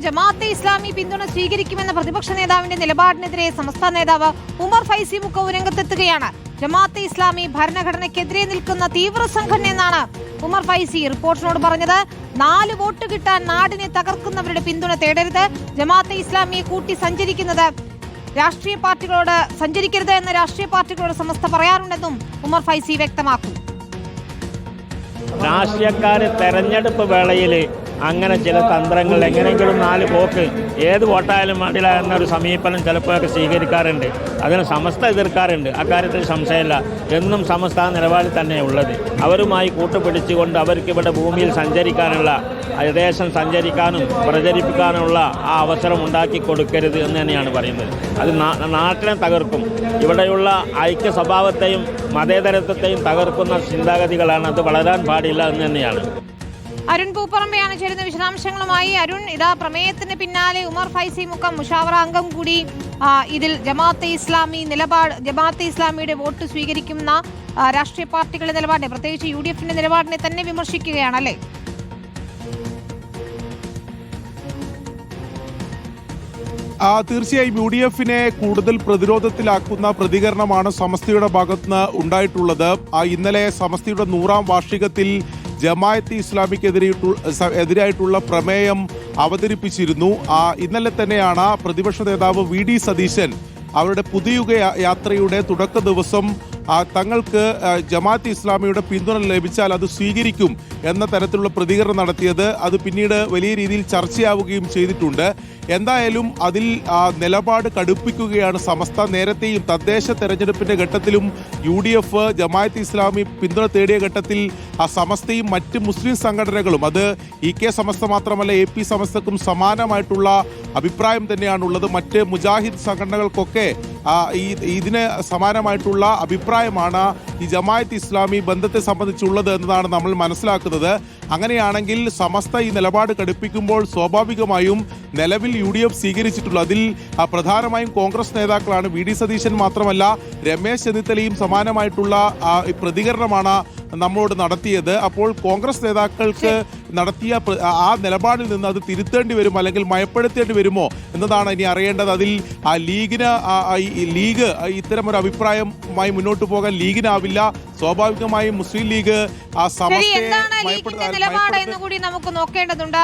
ജമാഅത്തെ ഇസ്ലാമി പിന്തുണ സ്വീകരിക്കുമെന്ന പ്രതിപക്ഷ നേതാവിന്റെ നിലപാടിനെതിരെ സംസ്ഥാന നേതാവ് ഉമർ ഫൈസി മുക്കവ് രംഗത്തെത്തുകയാണ്. ജമാഅത്തെ ഇസ്ലാമി ഭരണഘടനയ്ക്കെതിരെ നിൽക്കുന്ന തീവ്ര സംഘടന എന്നാണ് ഉമർ ഫൈസി റിപ്പോർട്ടറിനോട് പറഞ്ഞത്. 4 വോട്ട് കിട്ടാൻ നാടിനെ തകർക്കുന്നവരുടെ പിന്തുണ തേടരുത്. ജമാഅത്തെ ഇസ്ലാമിയെ കൂട്ടി സഞ്ചരിക്കരുത് എന്ന് രാഷ്ട്രീയ പാർട്ടികളോട് സമസ്ത പറയാറുണ്ടെന്നും ഉമർ ഫൈസി വ്യക്തമാക്കും. രാഷ്ട്രീയക്കാർ തെരഞ്ഞെടുപ്പ് വേളയിൽ അങ്ങനെ ചില തന്ത്രങ്ങൾ എങ്ങനെയെങ്കിലും 4 പോക്ക് ഏത് വോട്ടായാലും വേണ്ടില്ല എന്നൊരു സമീപനം ചിലപ്പോഴൊക്കെ സ്വീകരിക്കാറുണ്ട്. അതിന് സമസ്ത എതിർക്കാറുണ്ട്. അക്കാര്യത്തിൽ സംശയമില്ല. എന്നും സമസ്ത നിലപാടിൽ തന്നെ ഉള്ളത്. അവരുമായി കൂട്ടുപിടിച്ചുകൊണ്ട് അവർക്കിവിടെ ഭൂമിയിൽ സഞ്ചരിക്കാനുള്ള, ദേശം സഞ്ചരിക്കാനും പ്രചരിപ്പിക്കാനുള്ള ആ അവസരം ഉണ്ടാക്കി കൊടുക്കരുത് എന്ന് തന്നെയാണ് പറയുന്നത്. അത് നാട്ടിനെ തകർക്കും. ഇവിടെയുള്ള ഐക്യ സ്വഭാവത്തെയും മതേതരത്വത്തെയും തകർക്കുന്ന ചിന്താഗതികളാണ്. അത് വളരാൻ പാടില്ല എന്ന് തന്നെയാണ്. അരുൺ പൂപ്പറമ്പയാണ് ചേരുന്ന വിശദാംശങ്ങളുമായി. അരുൺ, ഇതാ പ്രമേയത്തിന് പിന്നാലെ ഉമർ ഫൈസി മുക്കം മുഷാവറ അംഗം കൂടി ഇതിൽ ജമാഅത്തെ ഇസ്ലാമിയുടെ വോട്ട് സ്വീകരിക്കുന്ന രാഷ്ട്രീയ പാർട്ടികളുടെ നിലപാടിനെ, പ്രത്യേകിച്ച് UDFന്റെ നിലപാടിനെ തന്നെ വിമർശിക്കുകയാണല്ലേ? തീർച്ചയായും UDFനെ കൂടുതൽ പ്രതിരോധത്തിലാക്കുന്ന പ്രതികരണമാണ് സമസ്തയുടെ ഭാഗത്തുനിന്ന് ഉണ്ടായിട്ടുള്ളത്. ഇന്നലെ സമസ്തയുടെ 100ാം വാർഷികത്തിൽ ജമാഅത്തെ ഇസ്ലാമിക്കെതിരായിട്ടുള്ള പ്രമേയം അവതരിപ്പിച്ചിരുന്നു. ഇന്നലെ തന്നെയാണ് പ്രതിപക്ഷ നേതാവ് VD സതീശൻ അവരുടെ പുതുയുഗ യാത്രയുടെ തുടക്ക ദിവസം തങ്ങൾക്ക് ജമാഅത്തെ ഇസ്ലാമിയുടെ പിന്തുണ ലഭിച്ചാൽ അത് സ്വീകരിക്കും എന്ന തരത്തിലുള്ള പ്രതികരണം നടത്തിയത്. അത് പിന്നീട് വലിയ രീതിയിൽ ചർച്ചയാവുകയും ചെയ്തിട്ടുണ്ട്. എന്തായാലും അതിൽ നിലപാട് കടുപ്പിക്കുകയാണ് സമസ്ത. നേരത്തെയും തദ്ദേശ തെരഞ്ഞെടുപ്പിന്റെ ഘട്ടത്തിലും UDF ജമാഅത്തെ ഇസ്ലാമി പിന്തുണ തേടിയ ഘട്ടത്തിൽ സമസ്തയും മറ്റ് മുസ്ലിം സംഘടനകളും, അത് EK സമസ്ത മാത്രമല്ല AP സമസ്തക്കും സമാനമായിട്ടുള്ള അഭിപ്രായം തന്നെയാണുള്ളത്. മറ്റ് മുജാഹിദ് സംഘടനകൾക്കൊക്കെ ഇതിന് സമാനമായിട്ടുള്ള അഭിപ്രായമാണ് ഈ ജമാഅത്തെ ഇസ്ലാമി ബന്ധത്തെ സംബന്ധിച്ചുള്ളത് എന്നതാണ് നമ്മൾ മനസ്സിലാക്കുന്നത്. അങ്ങനെയാണെങ്കിൽ സമസ്ത ഈ നിലപാട് കടുപ്പിക്കുമ്പോൾ സ്വാഭാവികമായും നിലവിൽ UDF സ്വീകരിച്ചിട്ടുള്ള അതിൽ പ്രധാനമായും കോൺഗ്രസ് നേതാക്കളാണ്. VD സതീശൻ മാത്രമല്ല രമേശ് ചെന്നിത്തലയും സമാനമായിട്ടുള്ള പ്രതികരണമാണ് നമ്മളോട് നടത്തിയത്. അപ്പോൾ കോൺഗ്രസ് നേതാക്കൾക്ക് നടത്തിയ ആ നിലപാടിൽ നിന്ന് അത് തിരുത്തേണ്ടി വരുമോ അല്ലെങ്കിൽ മയപ്പെടുത്തേണ്ടി വരുമോ എന്നതാണ് ഇനി അറിയേണ്ടത്. അതിൽ ലീഗ് ഇത്തരമൊരു അഭിപ്രായമായി മുന്നോട്ട് പോകാൻ ലീഗിനാവില്ല. സ്വാഭാവികമായും മുസ്ലിം ലീഗ് നിലപാട് എന്ന് കൂടി നമുക്ക് നോക്കേണ്ടതുണ്ട്.